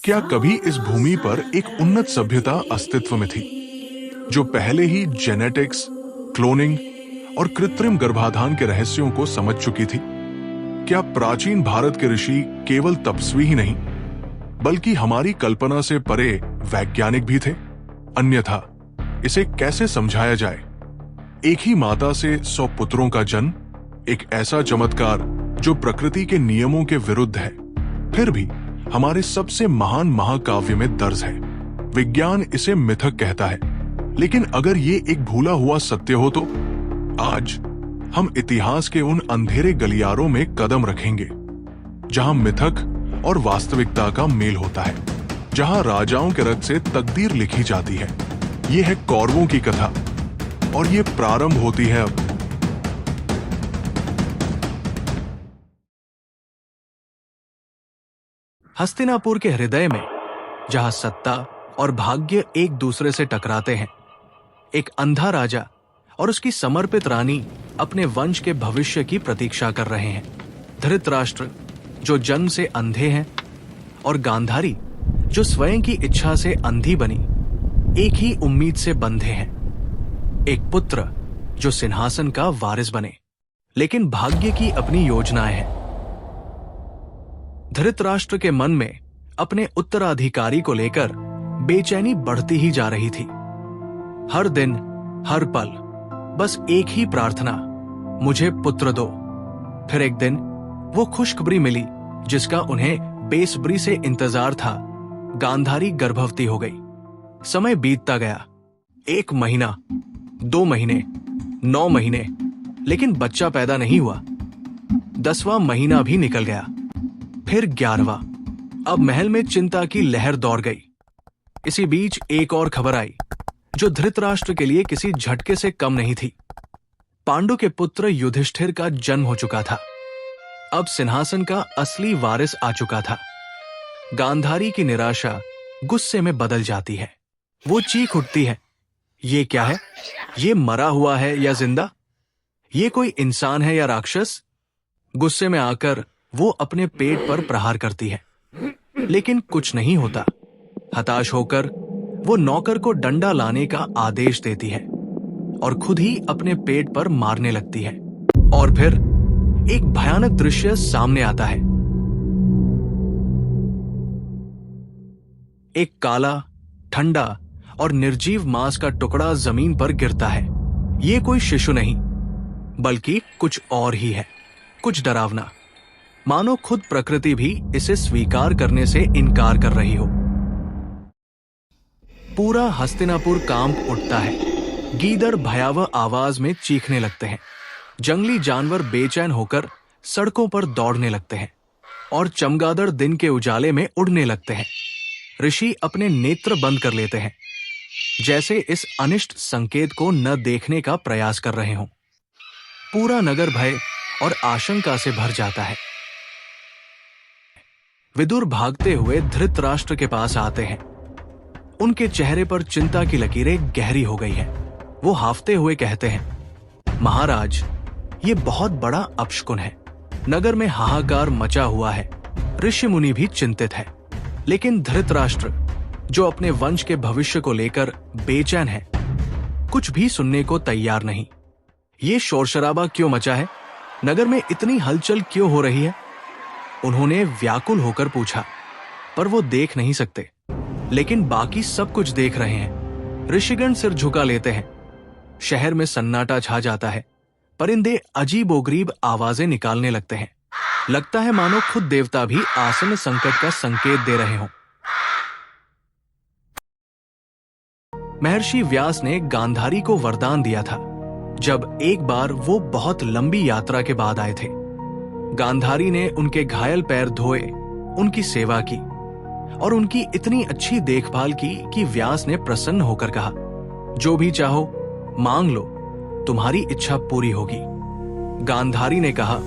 क्या कभी इस भूमि पर एक उन्नत सभ्यता अस्तित्व में थी, जो पहले ही जेनेटिक्स, क्लोनिंग और कृत्रिम गर्भाधान के रहस्यों को समझ चुकी थी? क्या प्राचीन भारत के ऋषि केवल तपस्वी ही नहीं, बल्कि हमारी कल्पना से परे वैज्ञानिक भी थे? अन्यथा इसे कैसे समझाया जाए? एक ही माता से 100 पुत्रों का जन्म, एक ऐसा चमत्कार जो प्रकृति के नियमों के विरुद्ध है, फिर भी हमारे सबसे महान महाकाव्य में दर्ज है। विज्ञान इसे मिथक कहता है, लेकिन अगर ये एक भूला हुआ सत्य हो तो आज हम इतिहास के उन अंधेरे गलियारों में कदम रखेंगे जहां मिथक और वास्तविकता का मेल होता है, जहां राजाओं के रक्त से तकदीर लिखी जाती है। ये है कौरवों की कथा और ये प्रारंभ होती है अब। हस्तिनापुर के हृदय में, जहां सत्ता और भाग्य एक दूसरे से टकराते हैं, एक अंधा राजा और उसकी समर्पित रानी अपने वंश के भविष्य की प्रतीक्षा कर रहे हैं। धृतराष्ट्र, जो जन्म से अंधे हैं, और गांधारी, जो स्वयं की इच्छा से अंधी बनी, एक ही उम्मीद से बंधे हैं। एक पुत्र जो सिंहासन का वारिस बने, लेकिन भाग्य की अपनी योजनाएं हैं। धृतराष्ट्र के मन में अपने उत्तराधिकारी को लेकर बेचैनी बढ़ती ही जा रही थी। हर दिन, हर पल बस एक ही प्रार्थना, मुझे पुत्र दो। फिर एक दिन वो खुशखबरी मिली जिसका उन्हें बेसब्री से इंतजार था। गांधारी गर्भवती हो गई। समय बीतता गया। 1 महीना, 2 महीने, 9 महीने, लेकिन बच्चा पैदा नहीं हुआ। 10वां महीना भी निकल गया, फिर 11वां। अब महल में चिंता की लहर दौड़ गई। इसी बीच एक और खबर आई जो धृतराष्ट्र के लिए किसी झटके से कम नहीं थी। पांडु के पुत्र युधिष्ठिर का जन्म हो चुका था। अब सिंहासन का असली वारिस आ चुका था। गांधारी की निराशा गुस्से में बदल जाती है। वो चीख उठती है, ये क्या है? ये मरा हुआ है या जिंदा? ये कोई इंसान है या राक्षस? गुस्से में आकर वो अपने पेट पर प्रहार करती है, लेकिन कुछ नहीं होता। हताश होकर वो नौकर को डंडा लाने का आदेश देती है और खुद ही अपने पेट पर मारने लगती है। और फिर एक भयानक दृश्य सामने आता है। एक काला, ठंडा और निर्जीव मांस का टुकड़ा जमीन पर गिरता है। ये कोई शिशु नहीं, बल्कि कुछ और ही है, कुछ डरावना, मानो खुद प्रकृति भी इसे स्वीकार करने से इनकार कर रही हो। पूरा हस्तिनापुर कांप उठता है। गीदड़ भयावह आवाज में चीखने लगते हैं। जंगली जानवर बेचैन होकर सड़कों पर दौड़ने लगते हैं और चमगादड़ दिन के उजाले में उड़ने लगते हैं। ऋषि अपने नेत्र बंद कर लेते हैं, जैसे इस अनिष्ट संकेत को न देखने का प्रयास कर रहे हों। पूरा नगर भय और आशंका से भर जाता है। विदुर भागते हुए धृतराष्ट्र के पास आते हैं। उनके चेहरे पर चिंता की लकीरें गहरी हो गई हैं। वो हाफते हुए कहते हैं, महाराज, ये बहुत बड़ा अपशकुन है। नगर में हाहाकार मचा हुआ है। ऋषि मुनि भी चिंतित है, लेकिन धृतराष्ट्र, जो अपने वंश के भविष्य को लेकर बेचैन है, कुछ भी सुनने को तैयार नहीं। ये शोर शराबा क्यों मचा है? नगर में इतनी हलचल क्यों हो रही है? उन्होंने व्याकुल होकर पूछा, पर वो देख नहीं सकते, लेकिन बाकी सब कुछ देख रहे हैं। ऋषिगण सिर झुका लेते हैं। शहर में सन्नाटा छा जाता है। परिंदे अजीबोगरीब आवाजें निकालने लगते हैं। लगता है मानो खुद देवता भी आसन्न संकट का संकेत दे रहे हों। महर्षि व्यास ने गांधारी को वरदान दिया था जब एक बार वो बहुत लंबी यात्रा के बाद आए थे। गांधारी ने उनके घायल पैर धोए, उनकी सेवा की और उनकी इतनी अच्छी देखभाल की कि व्यास ने प्रसन्न होकर कहा, जो भी चाहो मांग लो, तुम्हारी इच्छा पूरी होगी। गांधारी ने कहा,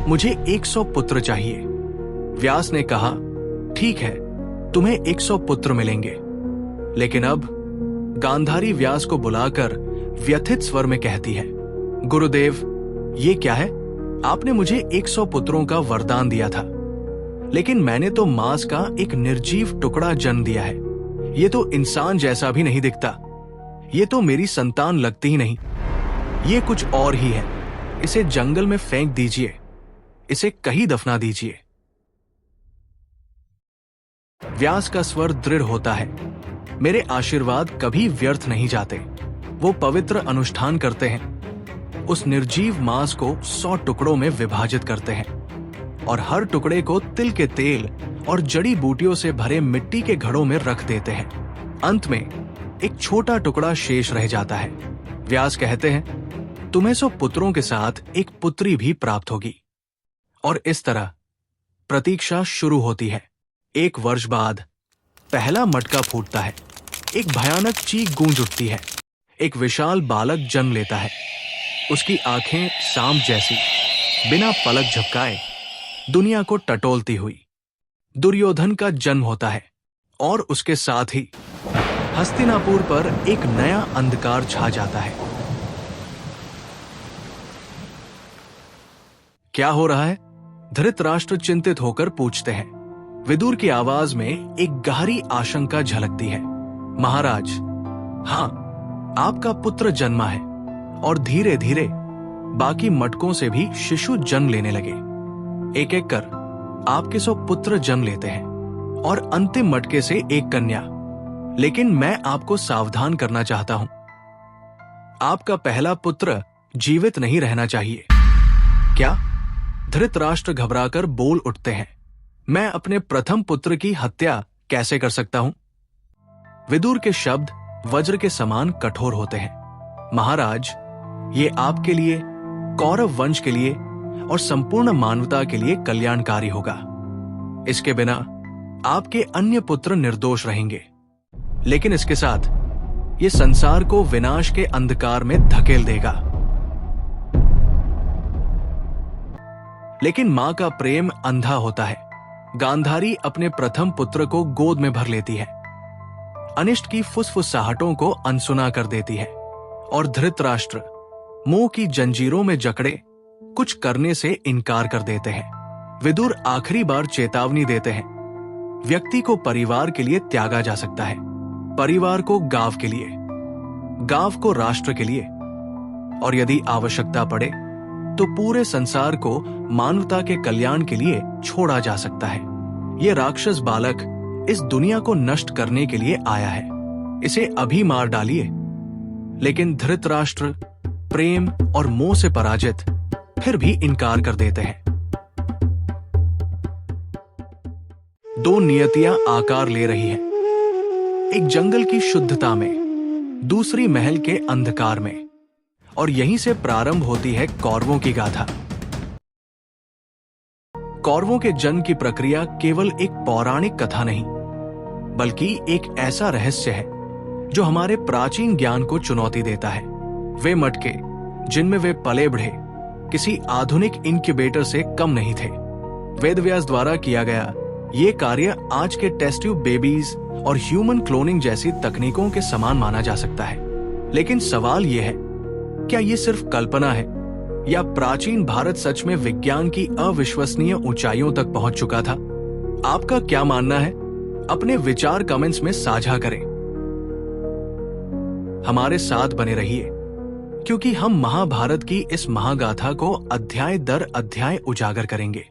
मुझे 100 पुत्र चाहिए। व्यास ने कहा, ठीक है, तुम्हें 100 पुत्र मिलेंगे। लेकिन अब गांधारी व्यास को बुलाकर व्यथित स्वर में कहती है, गुरुदेव, ये क्या है? आपने मुझे 100 पुत्रों का वरदान दिया था। लेकिन मैंने तो मांस का एक निर्जीव टुकड़ा जन्म दिया है। ये तो इंसान जैसा भी नहीं दिखता। ये तो मेरी संतान लगती ही नहीं। ये कुछ और ही है। इसे जंगल में फेंक दीजिए, इसे कहीं दफना दीजिए। व्यास का स्वर दृढ़ होता है। मेरे आशीर्वाद कभी व्यर्थ नहीं जाते। वो पवित्र अनुष्ठान करते हैं। उस निर्जीव मांस को 100 टुकड़ों में विभाजित करते हैं और हर टुकड़े को तिल के तेल और जड़ी बूटियों से भरे मिट्टी के घड़ों में रख देते हैं। अंत में एक छोटा टुकड़ा शेष रह जाता है। व्यास कहते हैं, तुम्हें 100 पुत्रों के साथ एक पुत्री भी प्राप्त होगी। और इस तरह प्रतीक्षा शुरू होती है। 1 वर्ष बाद पहला मटका फूटता है। एक भयानक चीख गूंज उठती है। एक विशाल बालक जन्म लेता है। उसकी आंखें सांप जैसी, बिना पलक झपकाए दुनिया को टटोलती हुई। दुर्योधन का जन्म होता है और उसके साथ ही हस्तिनापुर पर एक नया अंधकार छा जाता है। क्या हो रहा है? धृतराष्ट्र चिंतित होकर पूछते हैं। विदुर की आवाज में एक गहरी आशंका झलकती है। महाराज, हाँ, आपका पुत्र जन्मा है और धीरे धीरे बाकी मटकों से भी शिशु जन्म लेने लगे। एक एक कर आपके 100 पुत्र जन्म लेते हैं और अंतिम मटके से एक कन्या। लेकिन मैं आपको सावधान करना चाहता हूं। आपका पहला पुत्र जीवित नहीं रहना चाहिए। क्या? धृतराष्ट्र घबराकर बोल उठते हैं। मैं अपने प्रथम पुत्र की हत्या कैसे कर सकता हूं? विदुर के शब्द वज्र के समान कठोर होते हैं। महाराज, ये आपके लिए, कौरव वंश के लिए और संपूर्ण मानवता के लिए कल्याणकारी होगा। इसके बिना आपके अन्य पुत्र निर्दोष रहेंगे, लेकिन इसके साथ ये संसार को विनाश के अंधकार में धकेल देगा। लेकिन मां का प्रेम अंधा होता है। गांधारी अपने प्रथम पुत्र को गोद में भर लेती है, अनिष्ट की फुसफुसाहटों को अनसुना कर देती है और धृतराष्ट्र मोह की जंजीरों में जकड़े कुछ करने से इनकार कर देते हैं। विदुर आखिरी बार चेतावनी देते हैं। व्यक्ति को परिवार के लिए त्यागा जा सकता है, परिवार को गांव के लिए, गांव को राष्ट्र के लिए, और यदि आवश्यकता पड़े तो पूरे संसार को मानवता के कल्याण के लिए छोड़ा जा सकता है। यह राक्षस बालक इस दुनिया को नष्ट करने के लिए आया है। इसे अभी मार डालिए। लेकिन धृतराष्ट्र प्रेम और मोह से पराजित फिर भी इनकार कर देते हैं। 2 नियतियां आकार ले रही हैं। एक जंगल की शुद्धता में, दूसरी महल के अंधकार में, और यहीं से प्रारंभ होती है कौरवों की गाथा। कौरवों के जन्म की प्रक्रिया केवल एक पौराणिक कथा नहीं, बल्कि एक ऐसा रहस्य है जो हमारे प्राचीन ज्ञान को चुनौती देता है। वे मटके जिनमें वे पले बढ़े किसी आधुनिक इनक्यूबेटर से कम नहीं थे। वेदव्यास द्वारा किया गया ये कार्य आज के टेस्ट ट्यूब बेबीज और ह्यूमन क्लोनिंग जैसी तकनीकों के समान माना जा सकता है। लेकिन सवाल यह है, क्या ये सिर्फ कल्पना है या प्राचीन भारत सच में विज्ञान की अविश्वसनीय ऊंचाइयों तक पहुंच चुका था? आपका क्या मानना है? अपने विचार कमेंट्स में साझा करें। हमारे साथ बने रहिए, क्योंकि हम महाभारत की इस महागाथा को अध्याय दर अध्याय उजागर करेंगे।